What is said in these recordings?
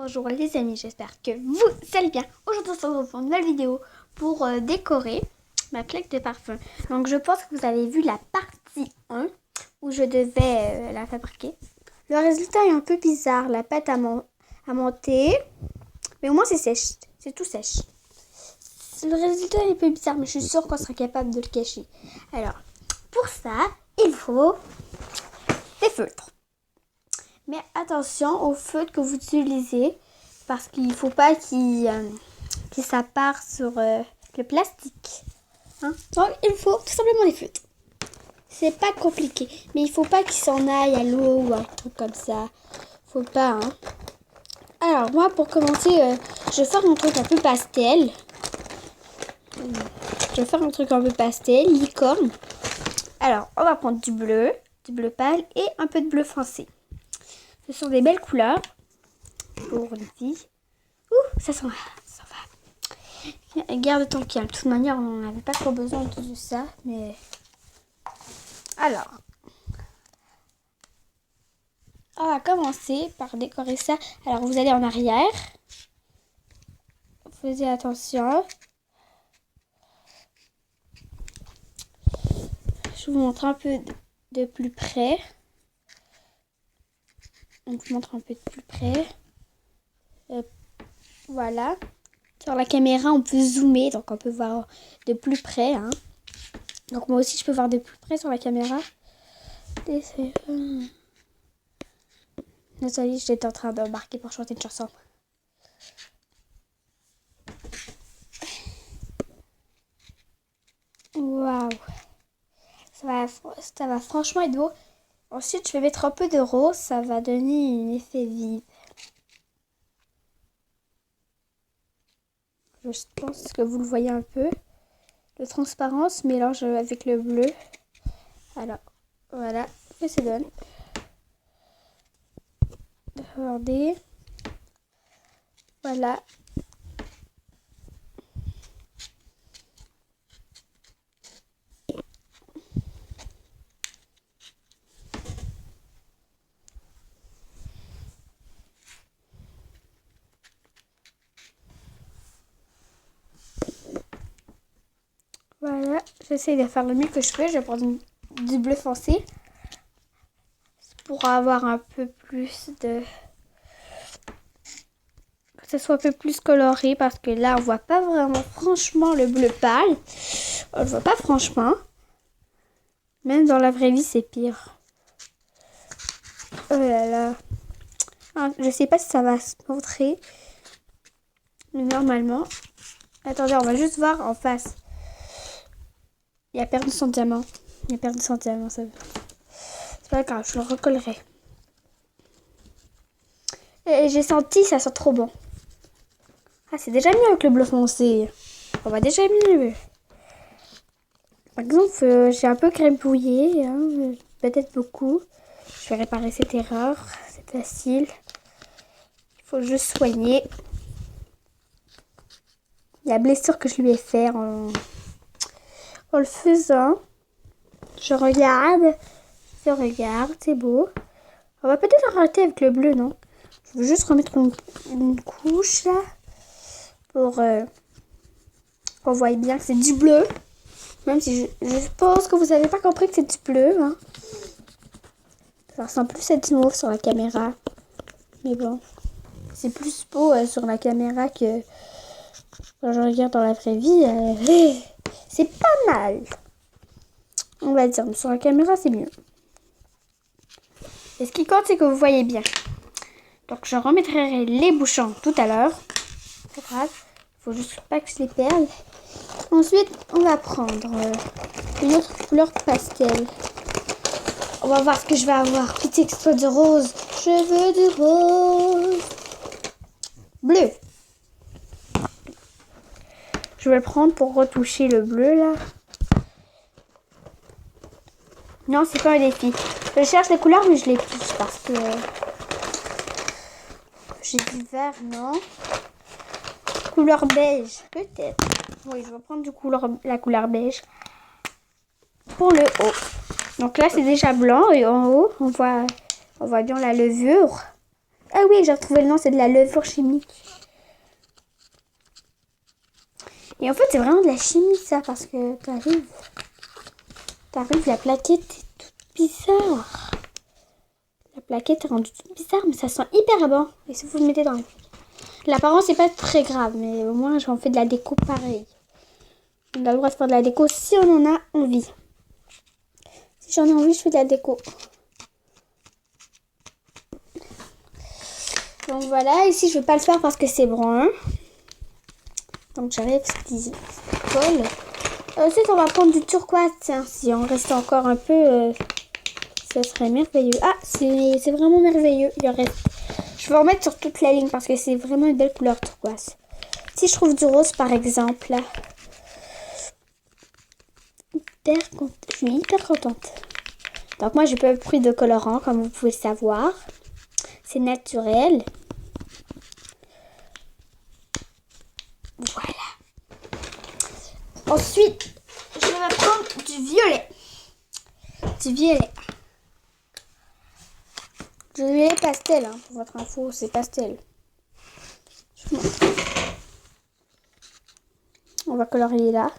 Bonjour les amis, j'espère que vous allez bien. Aujourd'hui on se retrouve pour une nouvelle vidéo pour décorer ma plaque de parfum. Donc je pense que vous avez vu la partie 1 où je devais la fabriquer. Le résultat est un peu bizarre, la pâte a monté, mais au moins c'est sèche, c'est tout sèche. Le résultat est un peu bizarre mais je suis sûre qu'on sera capable de le cacher. Alors pour ça il faut des feutres. Mais attention aux feutres que vous utilisez parce qu'il ne faut pas que ça part sur le plastique. Hein? Donc il faut tout simplement des feutres. C'est pas compliqué, mais il ne faut pas qu'ils s'en aillent à l'eau ou un truc comme ça. Faut pas. Hein? Alors moi pour commencer, je vais faire un truc un peu pastel. Licorne. Alors on va prendre du bleu pâle et un peu de bleu foncé. Ce sont des belles couleurs pour une fille. Ouh, ça s'en va. Garde ton calme. De toute manière, on n'avait pas trop besoin de tout ça. Mais alors, on va commencer par décorer ça. Alors, vous allez en arrière. Faites attention. Je vous montre un peu de plus près. On vous montre un peu de plus près. Voilà. Sur la caméra, on peut zoomer, donc on peut voir de plus près. Hein. Donc moi aussi, je peux voir de plus près sur la caméra. Désolée, j'étais en train d'embarquer pour chanter une chanson. Waouh. Ça va franchement être beau. Ensuite, je vais mettre un peu de rose. Ça va donner un effet vif. Je pense que vous le voyez un peu. Le transparent se mélange avec le bleu. Alors, voilà ce que ça donne. Regardez. Voilà. Voilà, j'essaie de faire le mieux que je peux. Je vais prendre du bleu foncé pour avoir un peu plus de... que ce soit un peu plus coloré parce que là, on voit pas vraiment franchement le bleu pâle. On le voit pas franchement. Même dans la vraie vie, c'est pire. Oh là là. Ah, je sais pas si ça va se montrer. Mais normalement... Attendez, on va juste voir en face. Il a perdu son diamant. Ça... C'est pas grave, je le recollerai. Et j'ai senti, ça sent trop bon. Ah, c'est déjà mieux avec le bleu foncé. On va déjà mieux. Par exemple, j'ai un peu crépouillé, hein, peut-être beaucoup. Je vais réparer cette erreur. C'est facile. Il faut juste soigner la blessure que je lui ai faite en le faisant. Je regarde, c'est beau. On va peut-être arrêter avec le bleu, non? Je veux juste remettre une couche là pour qu'on voie bien que c'est du bleu. Même si je pense que vous n'avez pas compris que c'est du bleu. Hein. Ça ressemble plus à du mauve sur la caméra. Mais bon, c'est plus beau sur la caméra que quand je regarde dans la vraie vie. C'est pas mal. On va dire, sur la caméra, c'est mieux. Et ce qui compte, c'est que vous voyez bien. Donc, je remettrai les bouchons tout à l'heure. C'est grave. Il faut juste pas que je les perde. Ensuite, on va prendre une autre couleur pastel. On va voir ce que je vais avoir. Petit exploit de rose. Je veux du rose. Bleu. Je vais le prendre pour retoucher le bleu, là. Non, c'est pas un défi. Je cherche les couleurs, mais je les touche parce que... j'ai du vert, non. Couleur beige, peut-être. Oui, je vais prendre la couleur beige pour le haut. Donc là, c'est déjà blanc et en haut, on voit bien la levure. Ah oui, j'ai retrouvé le nom, c'est de la levure chimique. Et en fait, c'est vraiment de la chimie, ça, parce que t'arrives, la plaquette est toute bizarre. La plaquette est rendue toute bizarre, mais ça sent hyper bon. Et si vous le mettez dans la... L'apparence, c'est pas très grave, mais au moins, j'en fais de la déco pareil. On a le droit de faire de la déco si on en a envie. Si j'en ai envie, je fais de la déco. Donc voilà, ici, je vais pas le faire parce que c'est brun. Donc j'arrive ici. Colle. Ensuite, on va prendre du turquoise. Tiens, si on reste encore un peu, ça serait merveilleux. Ah, c'est vraiment merveilleux. Il reste. Je vais en mettre sur toute la ligne parce que c'est vraiment une belle couleur turquoise. Si je trouve du rose, par exemple, là, je suis hyper contente. Donc moi, j'ai pas pris de colorant, comme vous pouvez le savoir. C'est naturel. Voilà. Ensuite, je vais prendre du violet. Du violet. Du violet pastel, hein, pour votre info, c'est pastel. On va colorier là.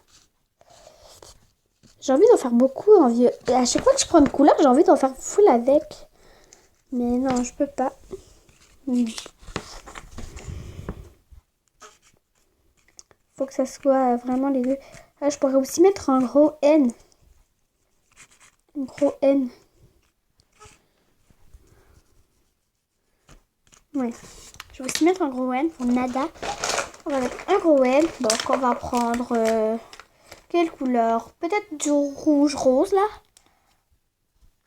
J'ai envie d'en faire beaucoup en violet. À chaque fois que je prends une couleur, j'ai envie d'en faire full avec. Mais non, je peux pas. Faut que ça soit vraiment les deux. Ah, je pourrais aussi mettre un gros N. Un gros N. Ouais. Je vais aussi mettre un gros N pour nada. On va mettre un gros N. Donc on va prendre quelle couleur? Peut-être du rouge rose là.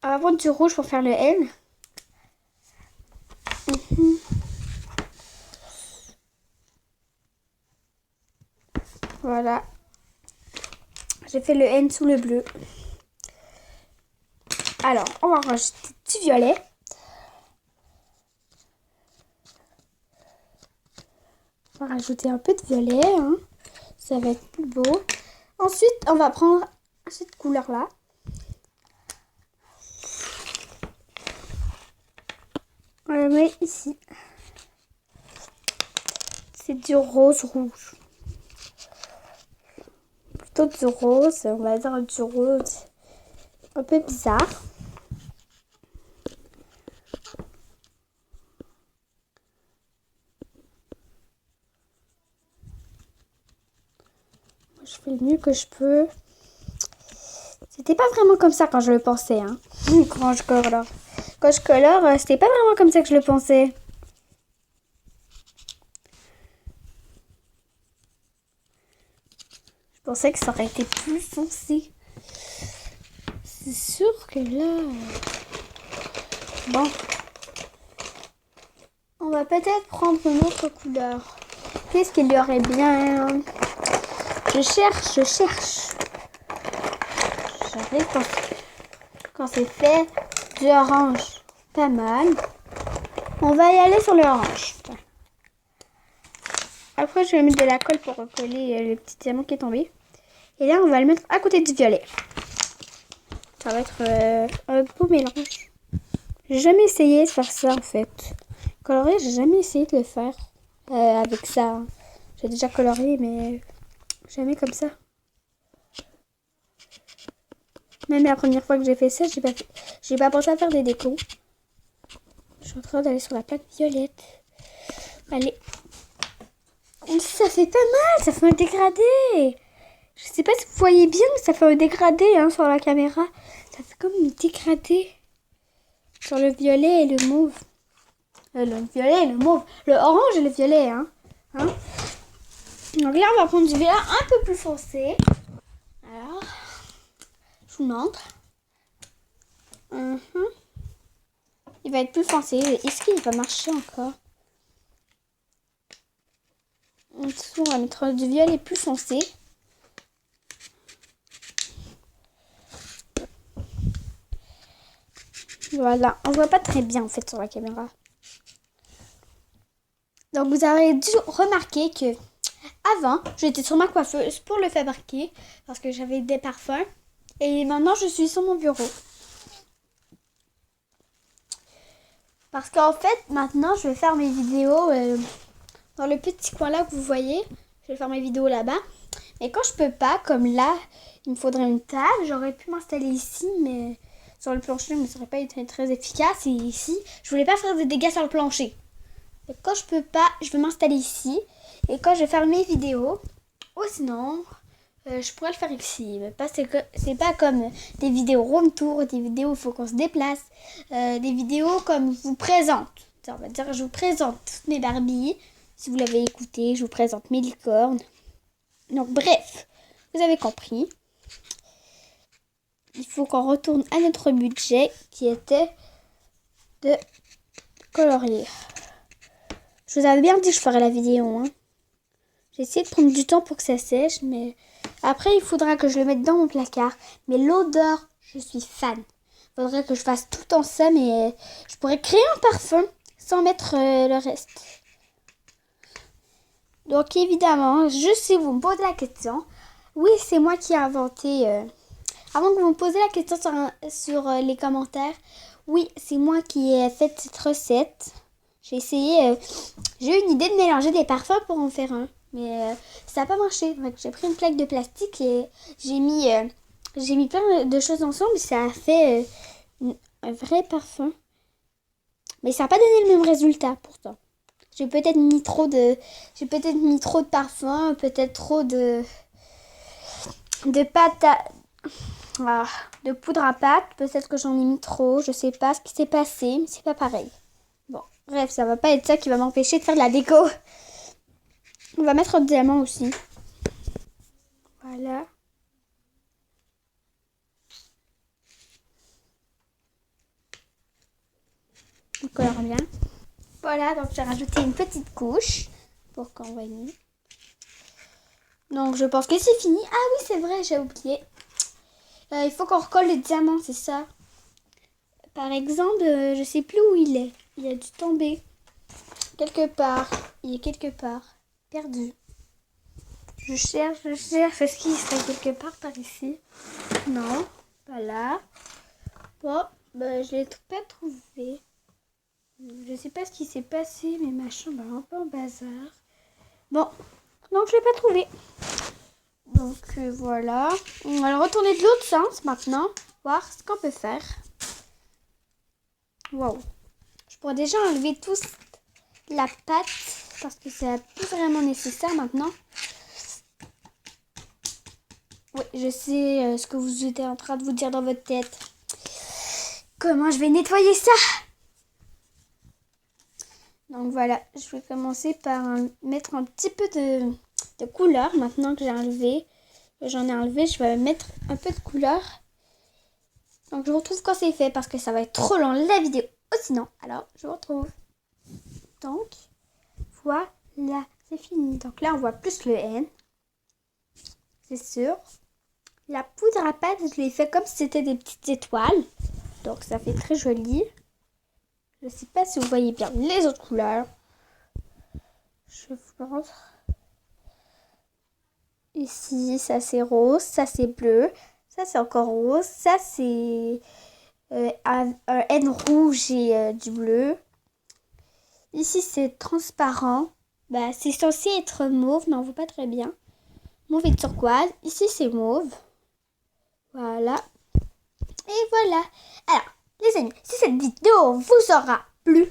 On va prendre du rouge pour faire le N. Voilà. J'ai fait le N sous le bleu. Alors, on va rajouter du violet. On va rajouter un peu de violet. Hein. Ça va être plus beau. Ensuite, on va prendre cette couleur-là. On la met ici. C'est du rose rouge. Plutôt du rose. On va dire du rose un peu bizarre. Je fais le mieux que je peux. C'était pas vraiment comme ça quand je le pensais. Hein. Quand je colore. Quand je colore, c'était pas vraiment comme ça que je le pensais. Je pensais que ça aurait été plus foncé. C'est sûr que là... Bon. On va peut-être prendre une autre couleur. Qu'est-ce qu'il y aurait bien? Je cherche. J'arrive quand c'est fait du orange. Pas mal. On va y aller sur le orange. Après, je vais mettre de la colle pour recoller le petit diamant qui est tombé. Et là, on va le mettre à côté du violet. Ça va être un beau mélange. J'ai jamais essayé de faire ça, en fait. Colorier, j'ai jamais essayé de le faire avec ça. J'ai déjà colorié, mais jamais comme ça. Même la première fois que j'ai fait ça, j'ai pas pensé à faire des décos. Je suis en train d'aller sur la plaque violette. Allez. Ça fait pas mal, ça fait un dégradé. Je sais pas si vous voyez bien, mais ça fait un dégradé hein, sur la caméra. Ça fait comme une dégradé sur le violet et le mauve. Le violet et le mauve. Le orange et le violet. Hein. Donc là, on va prendre du violet un peu plus foncé. Alors, je vous montre. Il va être plus foncé. Est-ce qu'il va marcher encore? En dessous, on va mettre du violet plus foncé. Voilà, on voit pas très bien en fait sur la caméra. Donc vous avez dû remarquer que avant, j'étais sur ma coiffeuse pour le fabriquer parce que j'avais des parfums et maintenant je suis sur mon bureau. Parce qu'en fait, maintenant, je vais faire mes vidéos dans le petit coin là que vous voyez. Je vais faire mes vidéos là-bas. Mais quand je peux pas, comme là, il me faudrait une table. J'aurais pu m'installer ici, mais sur le plancher, mais ça n'aurait pas été très efficace. Et ici, je voulais pas faire des dégâts sur le plancher. Et quand je peux pas, je vais m'installer ici. Et quand je vais faire mes vidéos, ou sinon, je pourrais le faire ici. Mais c'est pas comme des vidéos room tour, des vidéos où il faut qu'on se déplace. Des vidéos comme je vous présente. On va dire, je vous présente toutes mes Barbies. Si vous l'avez écouté, je vous présente mes licornes. Donc bref, vous avez compris. Il faut qu'on retourne à notre budget qui était de colorier. Je vous avais bien dit que je ferais la vidéo. Hein. J'ai essayé de prendre du temps pour que ça sèche, mais après il faudra que je le mette dans mon placard. Mais l'odeur, je suis fan. Il faudrait que je fasse tout en ça, mais je pourrais créer un parfum sans mettre le reste. Donc évidemment, si vous me posez la question, oui, c'est moi qui ai inventé... Avant que vous me posiez la question sur les commentaires, oui, c'est moi qui ai fait cette recette. J'ai essayé, j'ai eu une idée de mélanger des parfums pour en faire un, mais ça n'a pas marché. Donc, j'ai pris une plaque de plastique et j'ai mis plein de choses ensemble et ça a fait un vrai parfum. Mais ça n'a pas donné le même résultat pourtant. J'ai peut-être mis trop de parfum, peut-être trop de pâte de poudre à pâte. Peut-être que j'en ai mis trop, je sais pas ce qui s'est passé, mais c'est pas pareil. Bon, bref, ça va pas être ça qui va m'empêcher de faire de la déco. On va mettre un diamant aussi. Voilà. On colore bien. Voilà, donc j'ai rajouté une petite couche pour qu'on voit mieux. Donc je pense que c'est fini. Ah oui, c'est vrai, j'ai oublié. Il faut qu'on recolle le diamant, c'est ça. Par exemple, je sais plus où il est. Il a dû tomber. Quelque part. Il est quelque part. Perdu. Je cherche. Est-ce qu'il serait quelque part par ici? Non, pas là. Bon, je l'ai pas trouvé. Je sais pas ce qui s'est passé, mais ma chambre est un peu en bazar. Bon, donc je l'ai pas trouvé. Donc voilà. On va le retourner de l'autre sens maintenant. Voir ce qu'on peut faire. Waouh. Je pourrais déjà enlever tous la pâte parce que c'est plus vraiment nécessaire maintenant. Oui, je sais ce que vous êtes en train de vous dire dans votre tête. Comment je vais nettoyer ça? Donc voilà, je vais commencer par mettre un petit peu de couleur maintenant que j'en ai enlevé, je vais mettre un peu de couleur. Donc je vous retrouve quand c'est fait parce que ça va être trop long la vidéo. Oh, sinon, alors je vous retrouve. Donc, voilà, c'est fini. Donc là, on voit plus le N. C'est sûr. La poudre à pâte, je l'ai fait comme si c'était des petites étoiles. Donc ça fait très joli. Je ne sais pas si vous voyez bien les autres couleurs. Je vous montre. Ici, ça c'est rose, ça c'est bleu, ça c'est encore rose, ça c'est un N rouge et du bleu. Ici c'est transparent. C'est censé être mauve, mais on ne voit pas très bien. Mauve et turquoise. Ici c'est mauve. Voilà. Et voilà. Alors, les amis, si cette vidéo vous aura plu,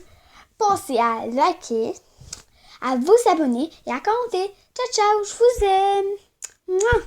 pensez à liker, à vous abonner et à commenter. Ciao, ciao, je vous aime. Mouah.